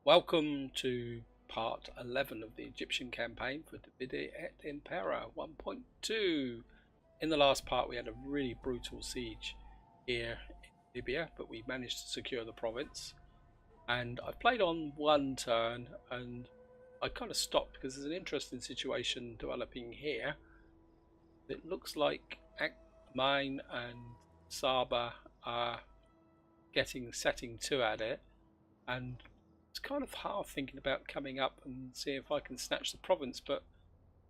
Welcome to part 11 of the Egyptian campaign for Et Impera 1.2. In the last part we had a really brutal siege here in Libya, but we managed to secure the province. And I played on one turn and I kind of stopped because there's an interesting situation developing here. It looks like mine and Saba are setting to at it, and it's kind of half thinking about coming up and see if I can snatch the province, but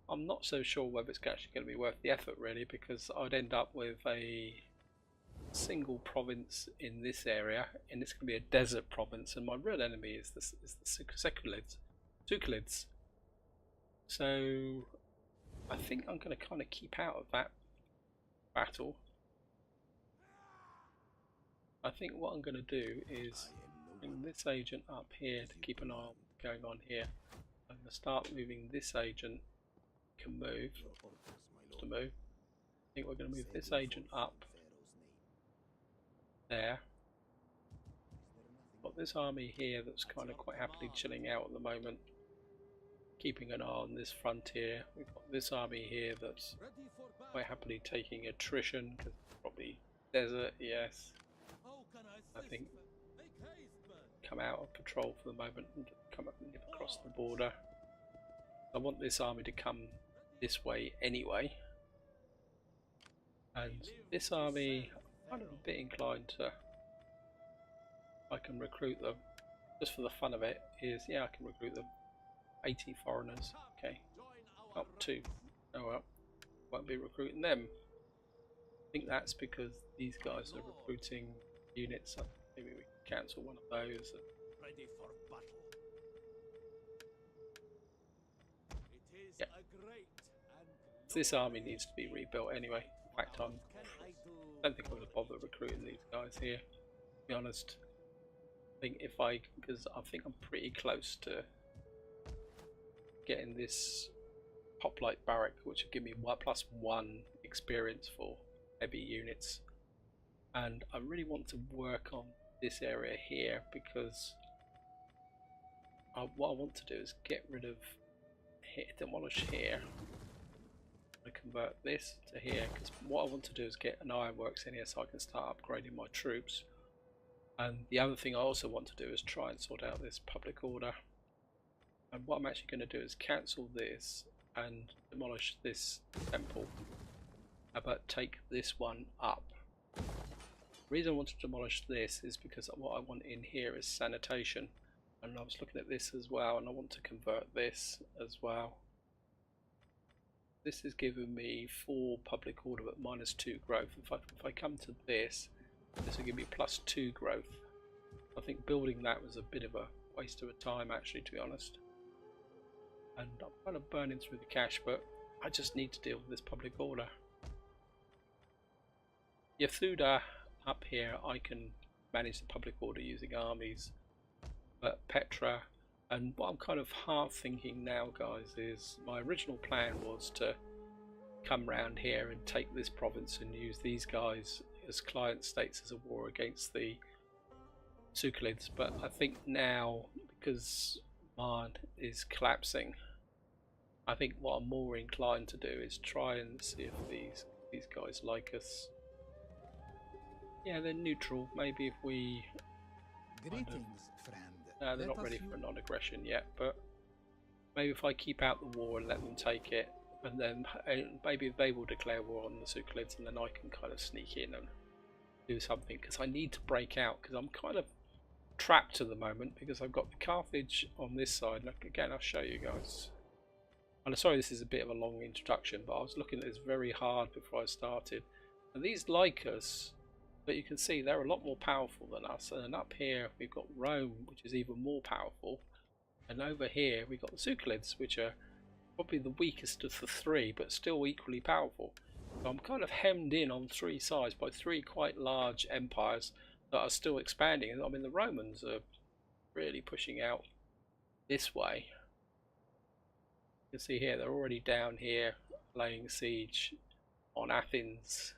I'm not so sure whether it's actually going to be worth the effort really, because I'd end up with a single province in this area and it's going to be a desert province, and my real enemy is the Sucalids. So I think I'm going to kind of keep out of that battle. I think what I'm going to do is bring this agent up here to keep an eye on what's going on here. I'm going to start moving this agent. Can move to move. I think we're going to move this agent up there. Got this army here that's kind of quite happily chilling out at the moment, keeping an eye on this frontier. We've got this army here that's quite happily taking attrition because it's probably desert. Yes, I think come out of patrol for the moment and come up and nip across the border. I want this army to come this way anyway, and this army I'm a bit inclined to, I can recruit them just for the fun of it. Yeah, I can recruit them. 80 foreigners, okay, up to, oh well, won't be recruiting them. I think that's because these guys are recruiting units. Maybe we can cancel one of those. Ready for battle. Yeah. This army needs to be rebuilt anyway. In fact, I don't think I'm going to bother recruiting these guys here, to be honest. I think because I think I'm pretty close to getting this hoplite barrack, which will give me +1 experience for heavy units. And I really want to work on this area here, because what I want to do is get rid of here, demolish here. I'm going to convert this to here, because what I want to do is get an ironworks in here so I can start upgrading my troops. And the other thing I also want to do is try and sort out this public order. And what I'm actually going to do is cancel this and demolish this temple, but take this one up. The reason I want to demolish this is because what I want in here is sanitation, and I was looking at this as well, and I want to convert this as well. This is giving me 4 public order but -2 growth. If I come to this will give me +2 growth. I think building that was a bit of a waste of time actually, to be honest. And I'm kind of burning through the cash, but I just need to deal with this public order. Yathuda up here, I can manage the public order using armies, but Petra, and what I'm kind of half thinking now, guys, is my original plan was to come round here and take this province and use these guys as client states as a war against the Sucalids, but I think now, because Marn is collapsing, I think what I'm more inclined to do is try and see if these guys like us. Yeah, they're neutral. Maybe if we Greetings, friend. they're not ready for non-aggression yet, but maybe if I keep out the war and let them take it, and then maybe they will declare war on the Sucalids, and then I can kind of sneak in and do something, because I need to break out, because I'm kind of trapped at the moment, because I've got Carthage on this side. And again, I'll show you guys. And I'm sorry this is a bit of a long introduction, but I was looking at this very hard before I started, and these like us, but you can see they're a lot more powerful than us. And then up here we've got Rome, which is even more powerful, and over here we've got the Sucalids, which are probably the weakest of the 3 but still equally powerful. So I'm kind of hemmed in on 3 sides by 3 quite large empires that are still expanding. I mean, the Romans are really pushing out this way. You can see here they're already down here laying siege on Athens,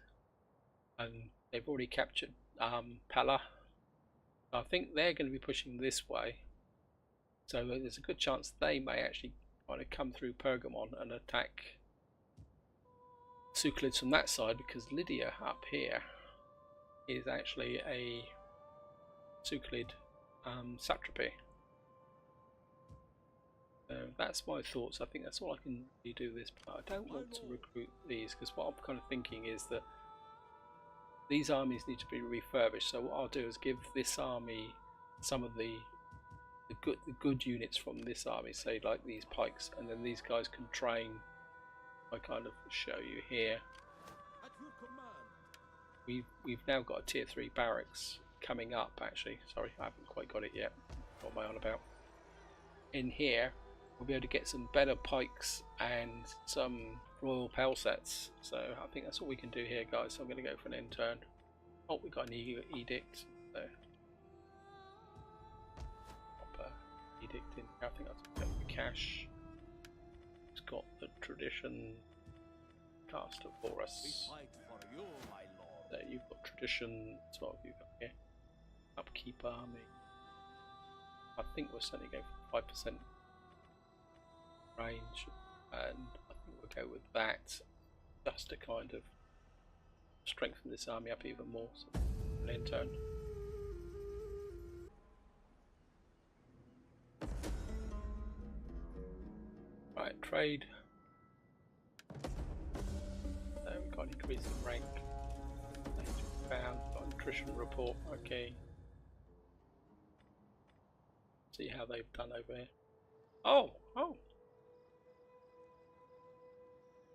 and they've already captured Pella. So I think they're going to be pushing this way. So there's a good chance they may actually kind of come through Pergamon and attack Suclids from that side, because Lydia up here is actually a Suclid satrapy. So that's my thoughts. I think that's all I can really do this part. I don't want to recruit these, because what I'm kind of thinking is that these armies need to be refurbished. So what I'll do is give this army some of the good units from this army, say like these pikes, and then these guys can train. I kind of show you here. At your command. We've now got a tier 3 barracks coming up. Actually, sorry, I haven't quite got it yet. What am I on about? In here, we'll be able to get some better pikes and some royal pal sets. So I think that's all we can do here, guys. So I'm going to go for an intern. Oh, we got an edict. So pop a edict in. I think that's got the cash. It's got the tradition caster for We us. fight for you, my lord. There, you've got tradition. What have you got here? Upkeep army. I think we're certainly going for 5% range, and I think we'll go with that just to kind of strengthen this army up even more. So an intern. Right, trade. There we've got an increase in rank. Found, got nutrition report, okay. See how they've done over here. Oh!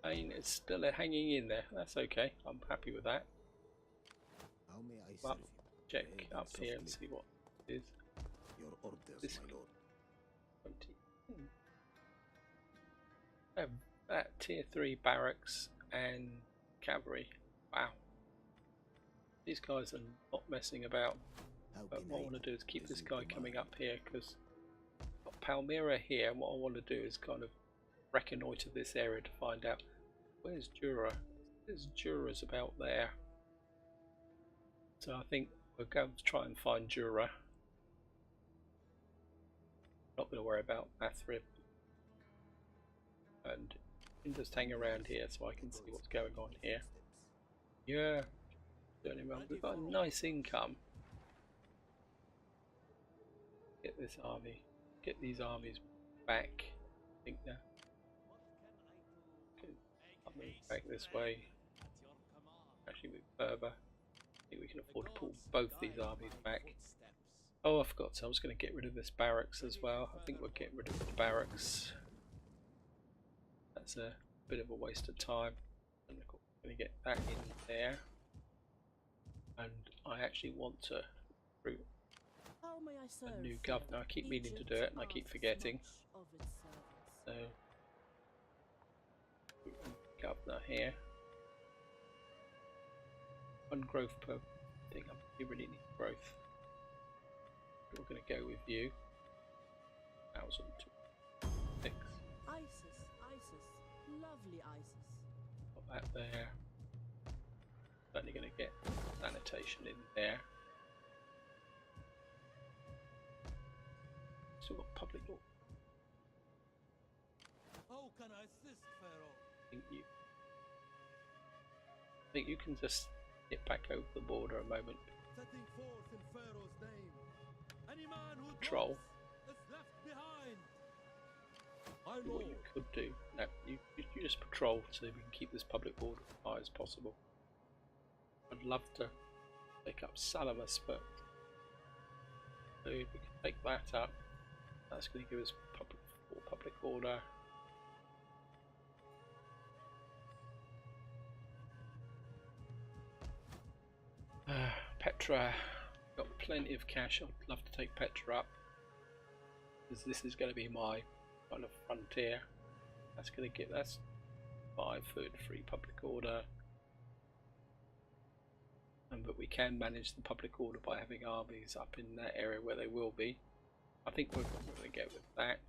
I mean, it's still hanging in there. That's okay. I'm happy with that. How may I Well, serve you? check Very up here and softly. see what it is. Your orders, This my lord. 20. That tier 3 barracks and cavalry. Wow. These guys are not messing about. How But can what I I want to do is keep as this you guy command? coming up here, because I've got Palmyra here, and what I want to do is kind of reconnoitre this area to find out where's Jura. There's Jura's about there. So I think we're going to try and find Jura. Not going to worry about Athrib. And you can just hang around here so I can see what's going on here. Yeah, we've got a nice income. Get this army, get these armies back. I think now. I'll move back this way. Actually move further. I think we can afford to pull both these armies back. Oh, I forgot, so I was going to get rid of this barracks as well. I think we'll get rid of the barracks. That's a bit of a waste of time. I'm going to get that in there. And I actually want to recruit a new governor. I keep meaning to do it and I keep forgetting. So, governor here. One growth per thing. I really need growth. We're going to go with you. 1,006. Isis, lovely Isis. Got that there. Only going to get sanitation in there. Still got public law. How can I assist, Pharaoh? I think you can just get back over the border a moment. Setting forth in Pharaoh's name. Any man who Patrol. is left behind. My What lord. you could do, no, you just patrol so we can keep this public border as high as possible. I'd love to take up Salamis, but so we can take that up. That's going to give us public order. Petra, got plenty of cash. I'd love to take Petra up, because this is going to be my kind of frontier. That's going to get us 5 food, free public order. But we can manage the public order by having armies up in that area where they will be. I think we're going to go with that.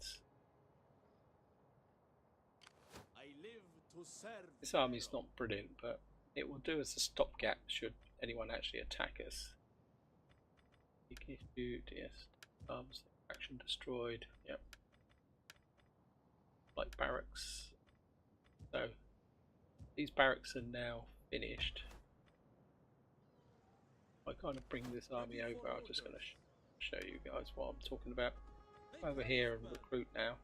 I live to serve. This army's not brilliant, but it will do as a stopgap should anyone actually attack us. Yes, arms Faction destroyed. Yep. Like barracks. So these barracks are now finished. I kind of bring this army over. I'm just going to show you guys what I'm talking about. Over here and recruit now.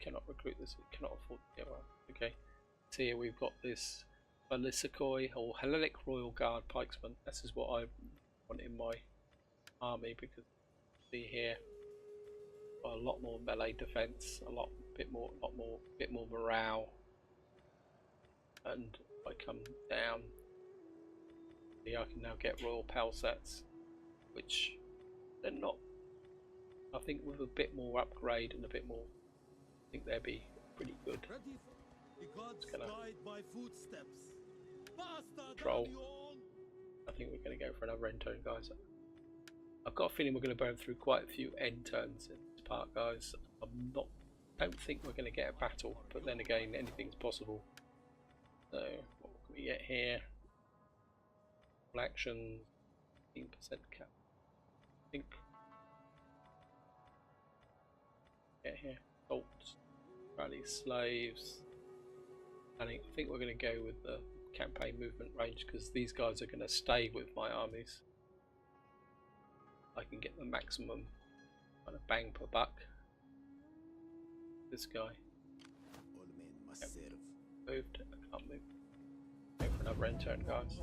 Cannot recruit this. Cannot afford to get one. Okay. So here we've got this Ballisicoi or Hellenic Royal Guard Pikesman. This is what I want in my army because see here, got a lot more melee defense, bit more morale, and if I come down, see I can now get Royal Pal sets, which they're not. I think with a bit more upgrade and a bit more, I think they'd be pretty good. The gods guide my footsteps. Control. I think we're going to go for another end turn, guys. I've got a feeling we're going to burn through quite a few end turns in this part, guys. Don't think we're going to get a battle, but then again, anything's possible. So, what can we get here? Full action, 15% cap. I think. Get here. Bolts, rally slaves. I think we're going to go with the campaign movement range because these guys are going to stay with my armies. I can get the maximum kind of bang per buck. This guy. All men must serve. Moved. I can't move. Go for another end turn, guys.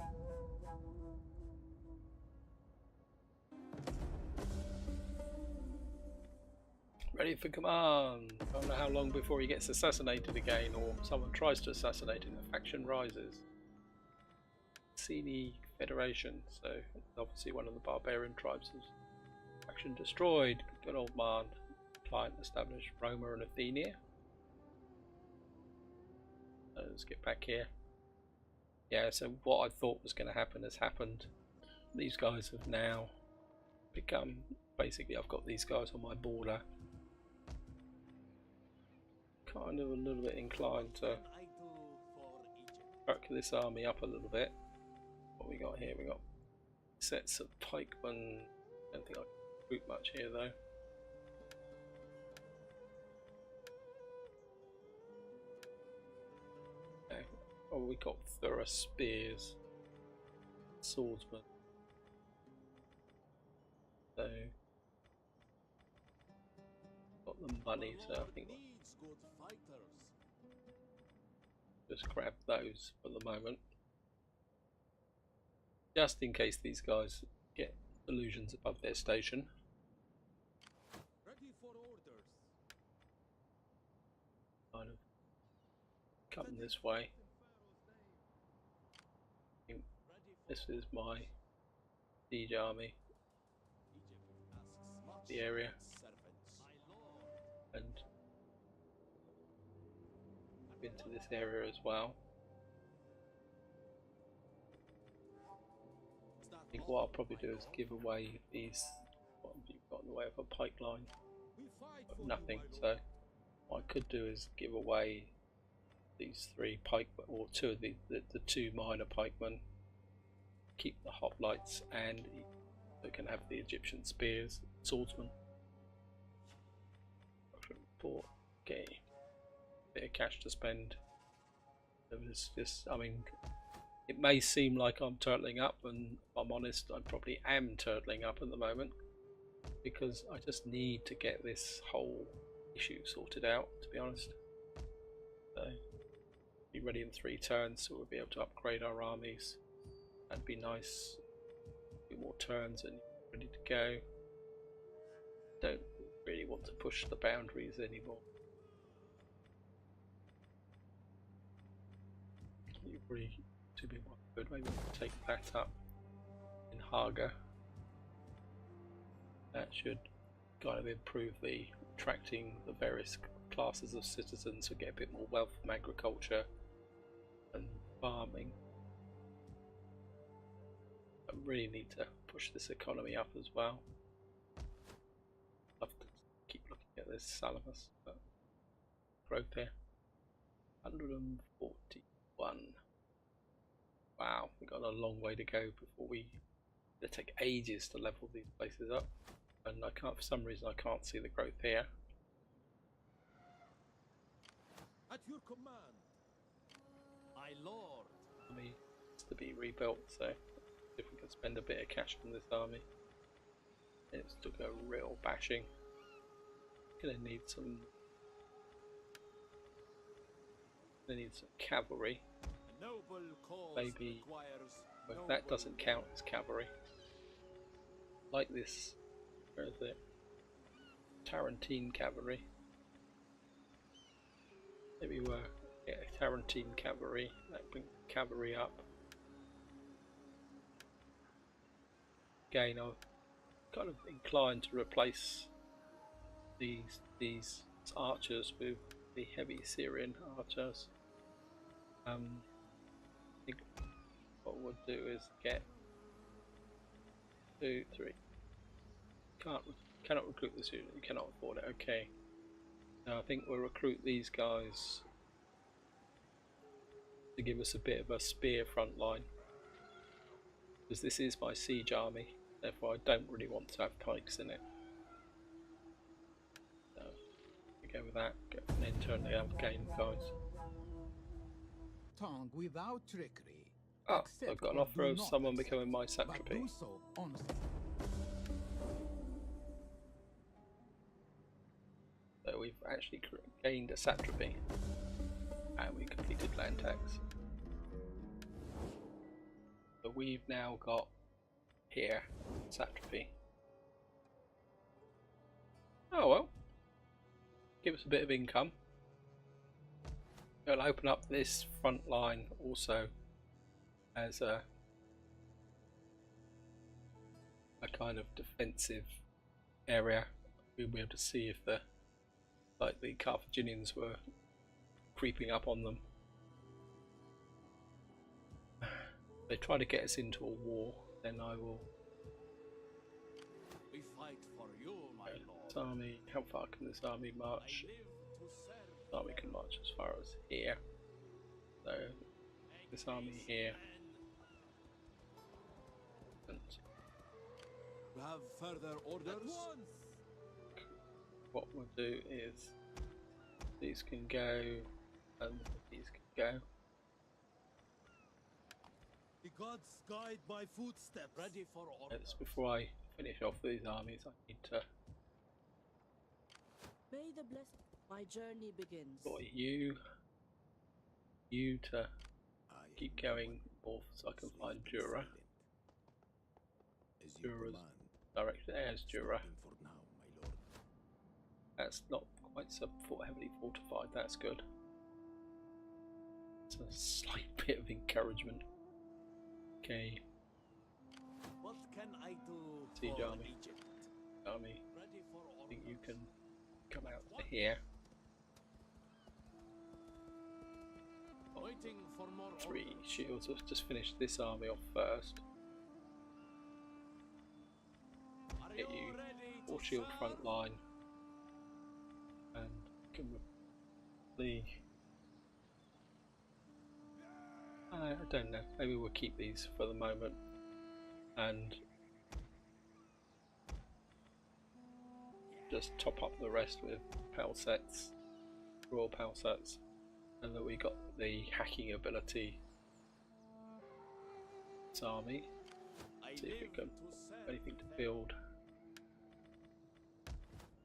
Ready for command. I don't know how long before he gets assassinated again, or someone tries to assassinate him. The faction rises. Sini Federation. So obviously one of the barbarian tribes is faction destroyed. Good old man. Client established. Roma and Athenia. Let's get back here. Yeah, so what I thought was going to happen has happened. These guys have now become, basically I've got these guys on my border. Kind of a little bit inclined to back this army up a little bit. What we got here? We got sets of pikemen. Don't think I can recruit much here though. Okay. Oh, we got thorough spears, swordsmen. So got the money, so I think just grab those for the moment, just in case these guys get illusions above their station. Ready for orders. Kind of come this way. I think this is my siege army. The area and into this area as well. I think what I'll probably do is give away these. What have you got in the way of a pipeline? Nothing. So what I could do is give away these 3 pikemen, or 2 of the 2 minor pikemen. Keep the hoplites, and they can have the Egyptian spears, swordsmen. Report. Okay. Bit of cash to spend. It was just, I mean, it may seem like I'm turtling up, and if I'm honest, I probably am turtling up at the moment because I just need to get this whole issue sorted out, to be honest. So, be ready in 3 turns, so we'll be able to upgrade our armies. That'd be nice. A few more turns and ready to go. Don't really want to push the boundaries anymore. You really to be more good. Maybe we'll take that up in Haga. That should kind of improve the attracting the various classes of citizens who get a bit more wealth from agriculture and farming. I really need to push this economy up as well. I'll have to keep looking at this Salamis, but growth here. 141. Wow, we've got a long way to go before we It'll take ages to level these places up, and I can't, for some reason, I can't see the growth here. At your command. My lord. Army needs to be rebuilt, so if we can spend a bit of cash on this army, it's to go real bashing. Gonna need some. Gonna need some cavalry. A noble cause Maybe, requires but noble that doesn't count as cavalry. Like this, where is it? Tarantine cavalry. Maybe we'll get a Tarantine cavalry. That brings cavalry up. Again, I'm kind of inclined to replace these archers with the heavy Syrian archers. I think what we'll do is get 2, 3. Cannot recruit this unit. You cannot afford it. Okay. Now I think we'll recruit these guys to give us a bit of a spear front line, because this is my siege army. Therefore, I don't really want to have pikes in it. So we go with that. And then turn the game, guys. Tongue without trickery. Ah, Accept I've got an or offer do of not someone accept, becoming my but satrapy. do so honestly. So we've actually gained a satrapy, and we completed land tax. So we've now got here satrapy. Oh well, give us a bit of income. It'll open up this front line also as a kind of defensive area. We'll be able to see if the Carthaginians were creeping up on them. They try to get us into a war, then I will. We fight for you, my lord. This army, how far can this army march? I live to serve. This army can march as far as here. So this army here, and You have further orders? At once. what we'll do is these can go and these can go. The gods guide my footsteps. Ready for orders. Before I finish off these armies, I need to May the blessed. My journey begins. employ you to keep going north so I can find Jura. As you Jura's command. direct heirs, Jura. Stopping for now, my lord. That's not quite so heavily fortified, that's good. It's a slight bit of encouragement. Okay, What can I do Siege for army. Egypt? army, Ready for I orders. think you can come out to here. Waiting for more 3 orders. shields. Let's just finish this army off first. Are Get you you ready 4 to shield serve? front line, and can the. I don't know. Maybe we'll keep these for the moment, and just top up the rest with pal sets, royal pal sets, and then we got the hacking ability. This army. I See if we live can to serve anything to them. build.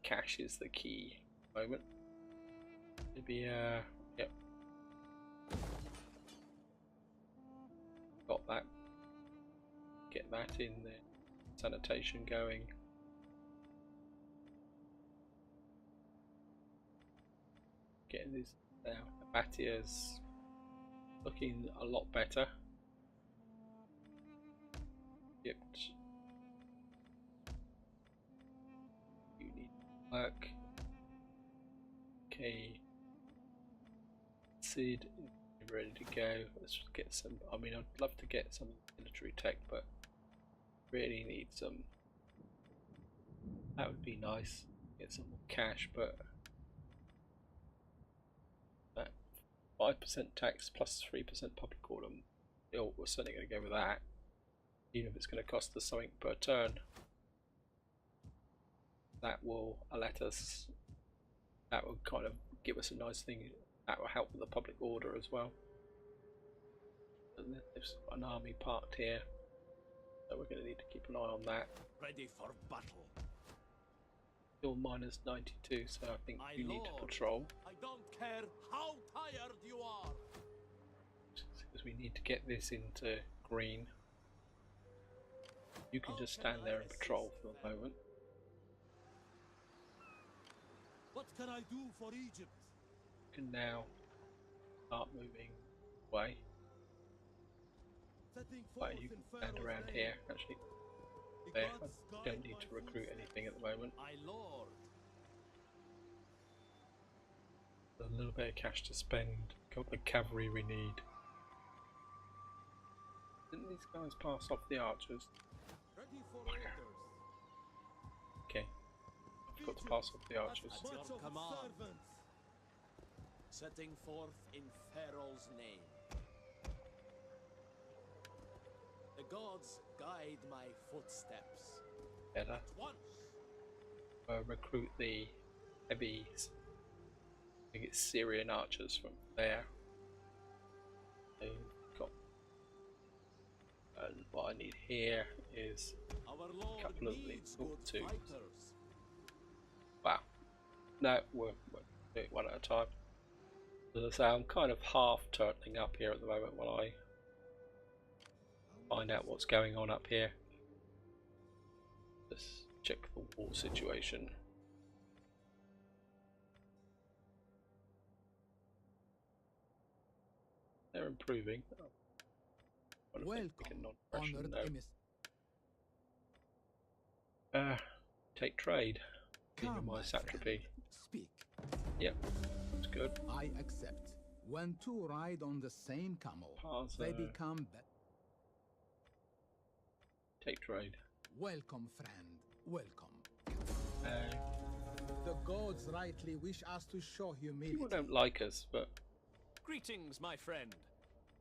Cash is the key moment. Maybe yep. Got that. Get that in there. Sanitation going. Getting this now. Abatia's looking a lot better. Egypt. You need work. Okay. Sid is ready to go. Let's just get some. I mean, I'd love to get some military tech, but really need some. That would be nice. Get some more cash, but that 5% tax plus 3% public order. We're certainly going to go with that. even if it's going to cost us something per turn. That will let us, that will kind of give us a nice thing, that will help with the public order as well. And there's an army parked here, so we're going to need to keep an eye on that. Ready for battle. Still minus 92, so I think you need to patrol. I don't care how tired you are. Because we need to get this into green. You can just stand there and patrol for the moment. What can I do for Egypt? You can now start moving away. Setting Well, forth you in can stand Pharaoh's around name. here, actually. The There, gods I guide don't need my to recruit footsteps. anything at the moment. My lord. There's a little bit of cash to spend. Got the cavalry we need. Didn't these guys pass off the archers? Ready for orders. Okay. I've got to pass off the archers. At your command. Setting forth in Pharaoh's name. The gods guide my footsteps. Better. At once. Recruit the heavy, I think it's Syrian archers from there. So got, and what I need here is Our Lord a couple of needs these. good Two. fighters. Wow. No, we're doing one at a time. As I say, I'm kind of half turtling up here at the moment while I find out what's going on up here. Let's check the war situation. They're improving. Welcome, honored Take trade. Being Come, my my satrapy. friend, speak. Yep, that's good. I accept. When two ride on the same camel, they become Take trade. Welcome, friend. Welcome. The gods rightly wish us to show humility. People don't like us, but Greetings, my friend.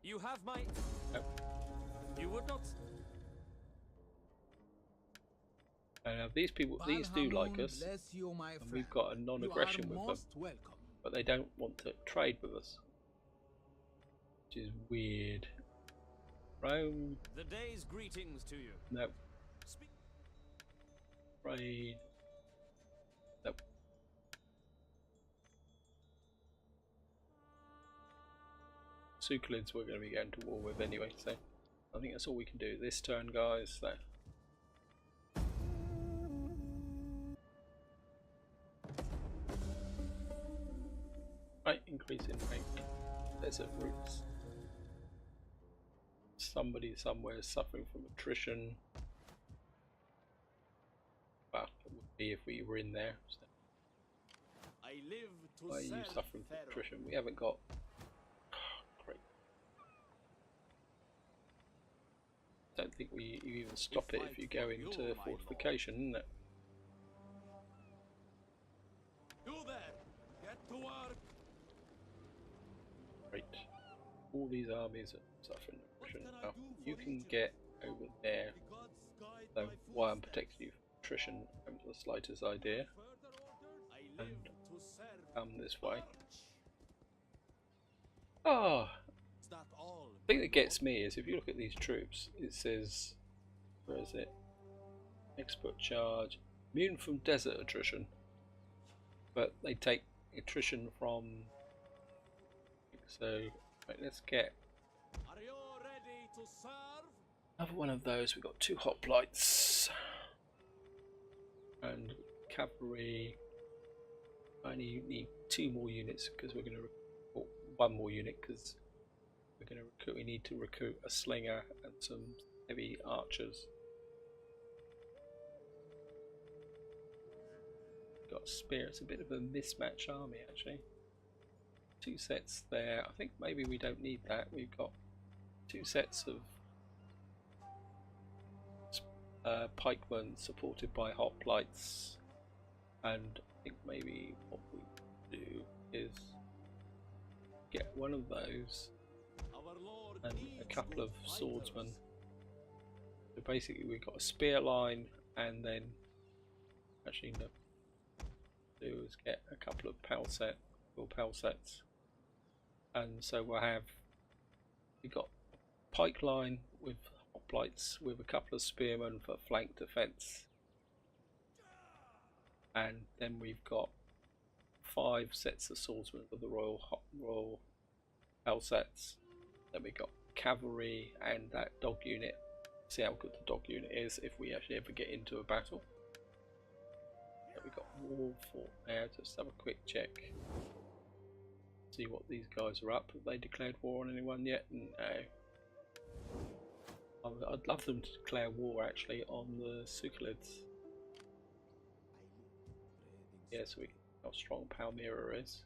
You have my... Nope. You would not... these people, these do like us, bless you, my and friend. we've got a non-aggression with them, most welcome. but they don't want to trade with us, which is weird. Rome, The day's greetings to you. no. Speak. Trade, nope. Suclids we're going to be going to war with anyway, so I think that's all we can do this turn, guys. So. Right, increase in rank. Desert routes. Somebody somewhere is suffering from attrition. Well, it would be if we were in there. So. I live to Why are you serve suffering from Pharaoh. attrition? We haven't got. Great. Don't think you even stop it if you go into fortification, isn't it? You there, get to work. Great. All these armies are suffering attrition. What can I Now, do you for can Egypt? get over there. The gods guide So my why I'm footsteps. protecting you from attrition, I haven't the slightest idea. Further orders? I And live to serve. come this way. March. Ah, Is that all? the thing that gets me is if you look at these troops, it says, where is it? Expert charge, immune from desert attrition, but they take attrition from. So right, let's get Are you ready to serve? another one of those. We've got 2 hoplites and cavalry. I only need 2 more units because we're going to, or 1 more unit because we're going to recruit. We need to recruit a slinger and some heavy archers. Got a spear. It's a bit of a mismatch army actually. 2 sets there. I think maybe we don't need that. We've got 2 sets of pikemen supported by hoplites, and I think maybe what we do is get one of those Our Lord and a needs couple good of swordsmen. fighters. So basically we've got a spear line, and then actually no, do is get a couple of pal sets, and so we've got pike line with hoplites with a couple of spearmen for flank defense, and then we've got 5 sets of swordsmen with the royal pal sets. Then we've got cavalry and that dog unit. See how good the dog unit is if we actually ever get into a battle. We've got war fort there. Just have a quick check. See what these guys are up. Have they declared war on anyone yet? No. I'd love them to declare war actually on the Sukhalids. Yeah, so we can see how strong Palmyra is.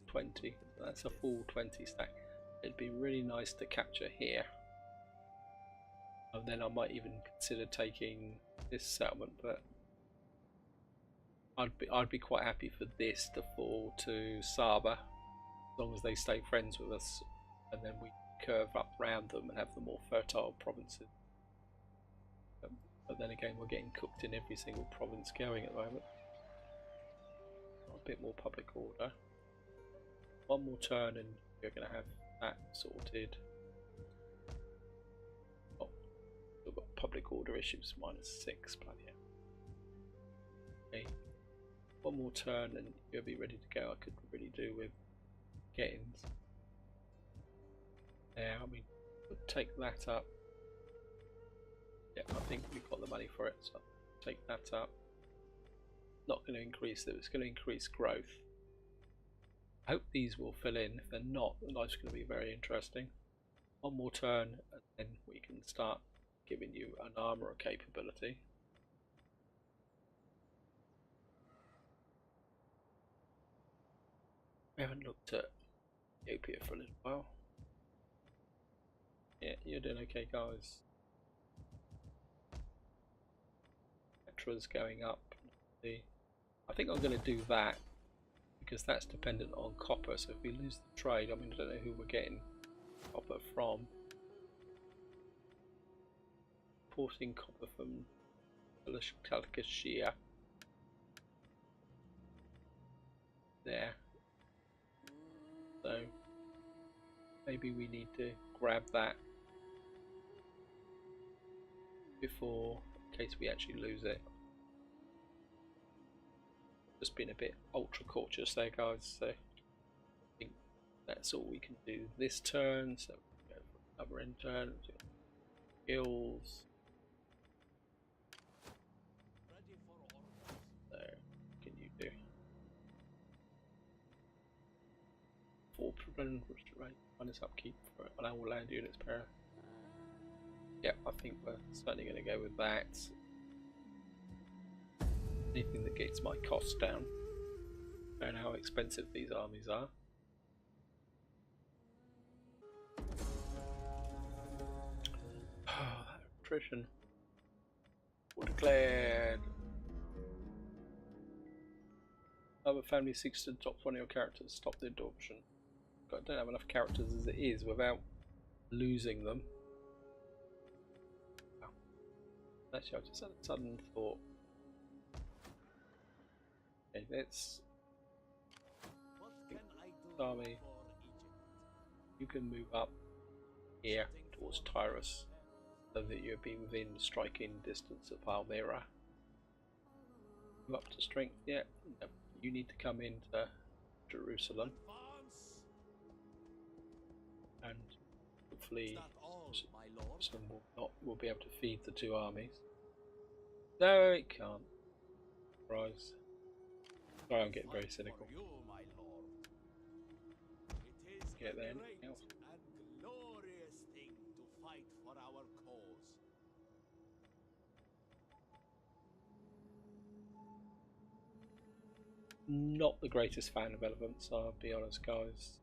20. That's a full 20 stack. It'd be really nice to capture here. And then I might even consider taking this settlement, but I'd be quite happy for this to fall to Saba, as long as they stay friends with us, and then we curve up round them and have the more fertile provinces. But then again, we're getting cooked in every single province going at the moment. A bit more public order. One more turn and you're going to have that sorted. Oh, we've got public order issues, -6, bloody hell. Okay. One more turn and you'll be ready to go. I could really do with getting. Yeah, I mean, we'll take that up. Yeah, I think we've got the money for it, so take that up. Not going to increase it, it's going to increase growth. I hope these will fill in. If they're not, the life's going to be very interesting. One more turn and then we can start giving you an armourer capability. We haven't looked at Ethiopia for a little while. Yeah, you're doing okay, guys. Petra's going up. I think I'm going to do that because that's dependent on copper. So if we lose the trade, I mean, I don't know who we're getting copper from. Importing copper from Kalkashia. There. So maybe we need to grab that before, in case we actually lose it. Just been a bit ultra cautious there, guys. So I think that's all we can do this turn. So we go for another end turn. Skills. So what can you do? 4 prevent rate minus upkeep for all land units per. Yeah, I think we're certainly going to go with that. Anything that gets my costs down. I don't know how expensive these armies are. Oh, that attrition. War declared. Other family seeks to adopt one of your characters. Stop the adoption. I don't have enough characters as it is without losing them. Oh. Actually, I just had a sudden thought. Okay, let's. Army. You can move up here towards Tyrus so that you'll be within striking distance of Palmyra. Move up to strength, yeah. No, you need to come into Jerusalem. And hopefully Jerusalem will be able to feed the 2 armies. No, it can't. Surprise. Sorry, I'm getting very cynical. Get there. Anything else? And glorious thing to fight for our cause. Not the greatest fan of elephants, I'll be honest, guys.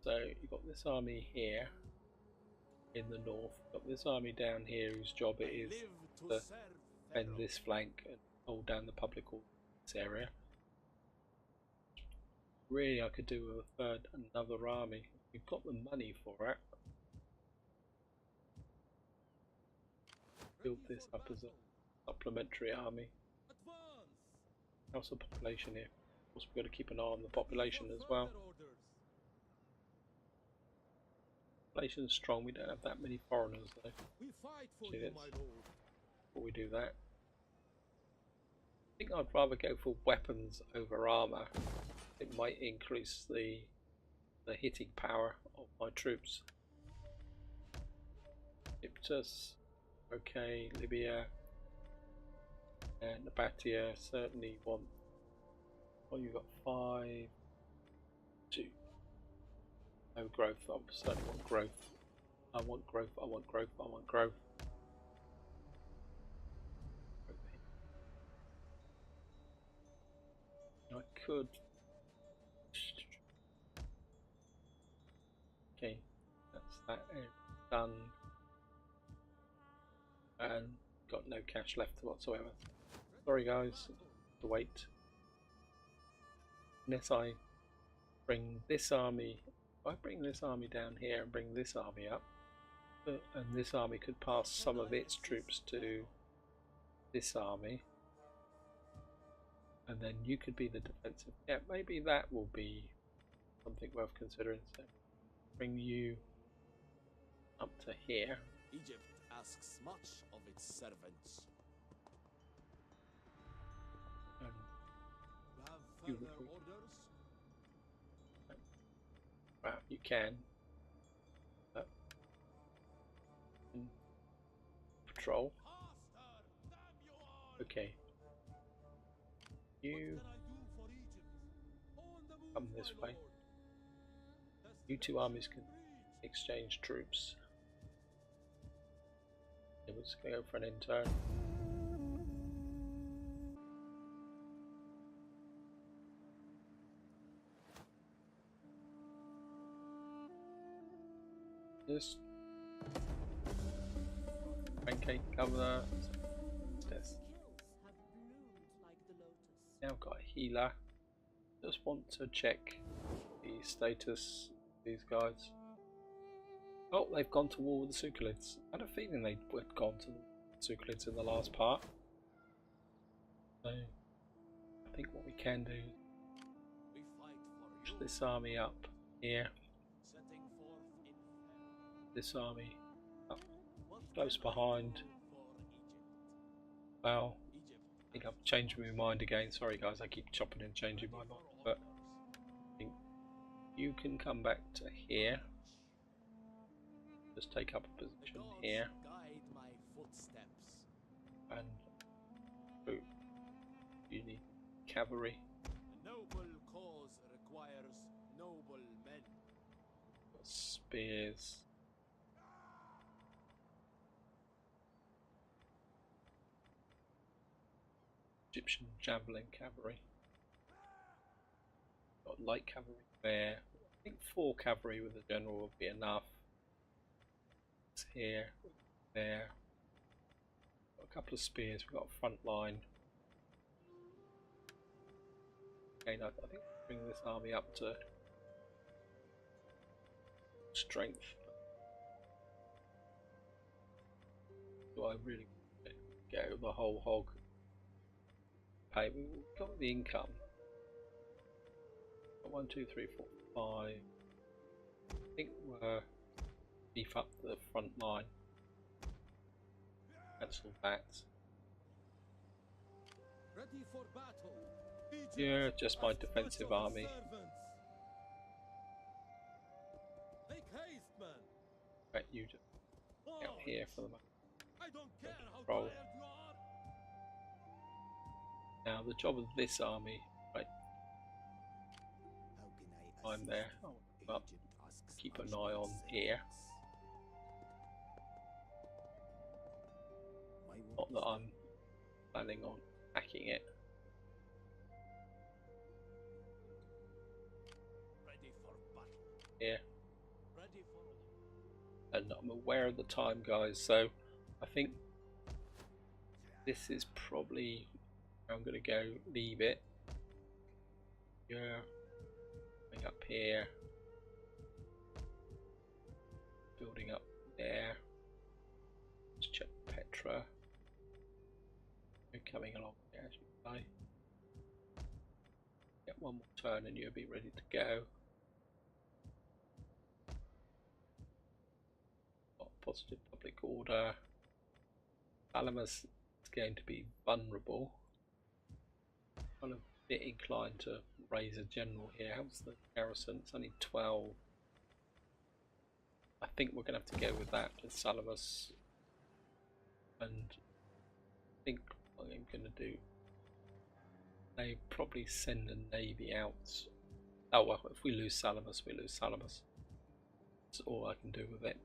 So you've got this army here in the north. You've got this army down here whose job it is to defend this flank and hold down the public area. Really, I could do with another army. We've got the money for it. build this up as a supplementary army. Advance. How's the population here? Of course, we've got to keep an eye on the population as well. Population's strong. We don't have that many foreigners though. We fight for See, you, that's- my lord. Before we do that, I think I'd rather go for weapons over armor. It might increase the hitting power of my troops. Iptus, okay, Libya, and Nabatea certainly want. Oh, you've got 5, 2. No growth. I certainly want growth. I want growth. I want growth. I want growth. I could. Okay, that's that done. And got no cash left whatsoever. Sorry guys, to wait. Unless I bring this army, if I bring this army down here and bring this army up, and this army could pass some of its troops to this army, and then you could be the defensive. Yeah, maybe that will be something worth considering. So bring you up to here. Egypt asks much of its servants. You have further orders? Well, you can. Patrol. Okay. You come this way. You two armies can exchange troops. It was going to go for an intern. This pancake governor. This. Hills have bloomed like the lotus. Now I've got a healer. Just want to check the status of these guys. Oh, they've gone to war with the Sukhalids. I had a feeling they'd gone to the Sukhalids in the last part. So I think what we can do is push this army up here. This army up close behind. Well, I think I've changed my mind again. Sorry guys, I keep chopping and changing my mind. But I think you can come back to here. Just take up a position here. Guide my footsteps. And oh, you need cavalry. A noble cause requires noble men. Spears. Egyptian javelin cavalry. Got light cavalry there. I think 4 cavalry with the general would be enough. It's here, there. Got a couple of spears. We've got a front line. Okay, no, I think we'll bring this army up to strength. Do I really go the whole hog? Pay. We've got the income. Got 1, 2, 3, 4, 5. I think we're beef up the front line. Cancel that. Ready for battle. Yeah, just my defensive army. Make haste, man. Right, you just out here for the moment. I don't care how Roll. tired you are. Now the job of this army, right? How can I I'm there. I'll move up. Keep an eye on here. Not that I'm planning on hacking it. Ready for battle. Here. Ready for And I'm aware of the time, guys, so I think this is probably where I'm going to go leave it. Yeah, going up here, building up there. Let's check Petra. coming along here, as you say. Get one more turn and you'll be ready to go. Got positive public order. Salamis is going to be vulnerable. Kind of a bit inclined to raise a general here. How's the garrison? It's only 12. I think we're going to have to go with that with Salamis. And I think what I'm going to do, they probably send a navy out. Oh well, if we lose Salamis, we lose Salamis. That's all I can do with it.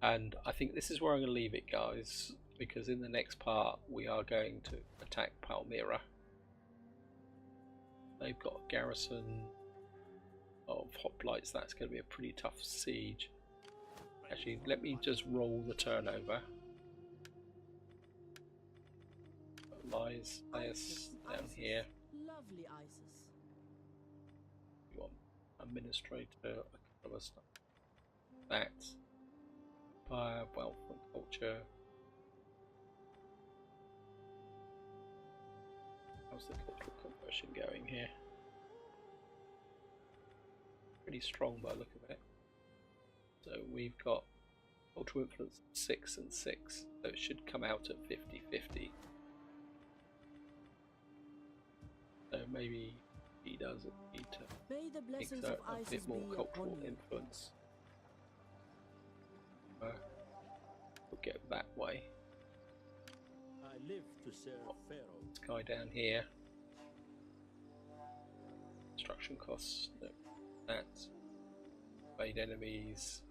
And I think this is where I'm going to leave it, guys, because in the next part we are going to attack Palmyra. They've got a garrison of hoplites. That's going to be a pretty tough siege. Actually, let me just roll the turnover. Lies down here. Lovely Isis. You want administrator, a couple of stuff. That. Fire, wealth and culture. How's the cultural conversion going here? Pretty strong by the look of it. So we've got cultural influence 6 and 6, so it should come out at 50-50. So maybe he doesn't need to May the blessings exert of a Isis bit more be cultural upon you. influence. We'll get that way. I live to serve Pharaoh. This guy down here. Construction costs, no, that. Evade enemies.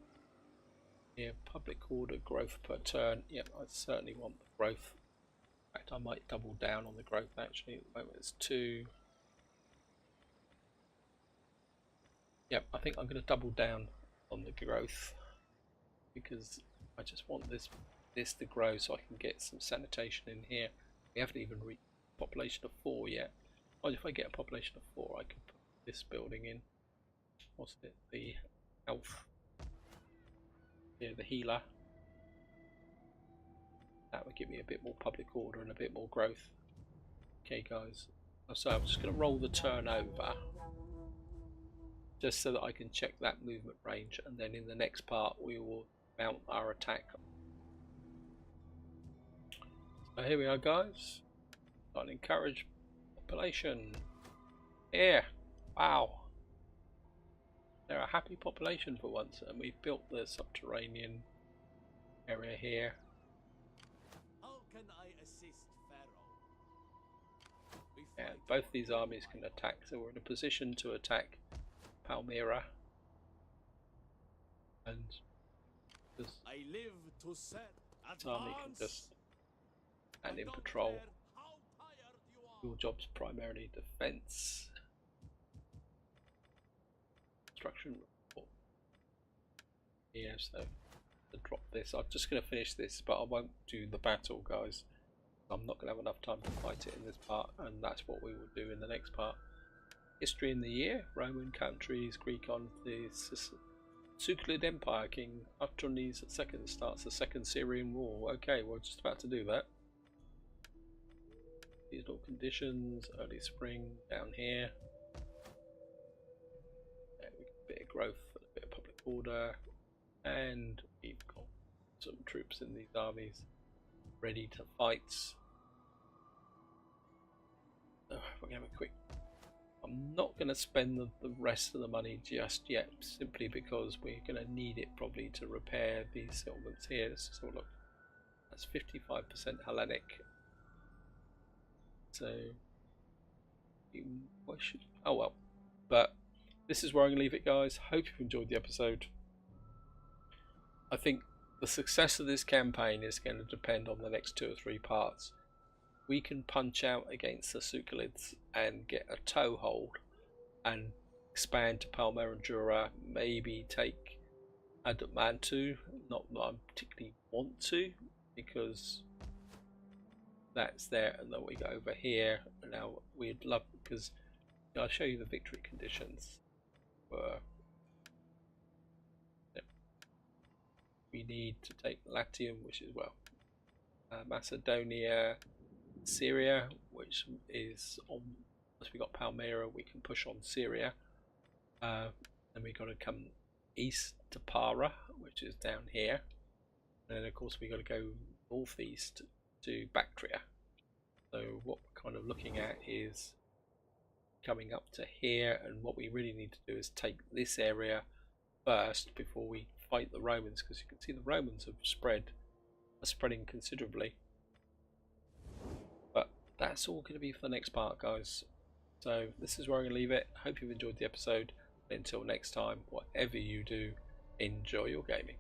Here, public order, growth per turn. Yep, I certainly want the growth. In fact, I might double down on the growth actually. At the moment it's 2. Yep, I think I'm going to double down on the growth because I just want this to grow so I can get some sanitation in here. We haven't even reached a population of 4 yet. Well, if I get a population of 4, I could put this building in. What's it? The health. Yeah, the healer. That would give me a bit more public order and a bit more growth. Okay, guys. So I'm just going to roll the turnover just so that I can check that movement range, and then in the next part we will mount our attack. So here we are, guys. Got an encouraged population here. Wow, they're a happy population for once, and we've built the subterranean area here. How can I assist Pharaoh? We And fight both for these armies can attack, so we're in a position to attack Palmyra. And this I live to set army can just stand in patrol. Your job's primarily defense. Construction report. Yeah, so to drop this, I'm just going to finish this, but I won't do the battle, guys. I'm not going to have enough time to fight it in this part, and that's what we will do in the next part. History in the year: Roman countries, Greek on the Suclid Empire. King Atranes II starts the Second Syrian War. Okay, we're just about to do that. Seasonal conditions, early spring down here. Yeah, we get a bit of growth, a bit of public order, and we've got some troops in these armies ready to fight. We're going to have a quick. I'm not going to spend the rest of the money just yet, simply because we're going to need it probably to repair these settlements here. Let's just have a look. That's 55% Hellenic. So, oh well. But this is where I'm going to leave it, guys. Hope you've enjoyed the episode. I think the success of this campaign is going to depend on the next 2 or 3 parts. We can punch out against the Suclids and get a toehold and expand to Palmyra and Jura, maybe take Adamantu. Not that I particularly want to, because that's there, and then we go over here. Now we'd love, because I'll show you the victory conditions. We need to take Latium, which is, well, Macedonia, Syria, which is on. Once we got Palmyra, we can push on Syria. Then we got to come east to Para, which is down here. And then of course we got to go northeast to Bactria. So what we're kind of looking at is coming up to here, and what we really need to do is take this area first before we fight the Romans, because you can see the Romans are spreading considerably. But that's all going to be for the next part, guys. So this is where I'm going to leave it. Hope you've enjoyed the episode. Until next time, whatever you do, enjoy your gaming.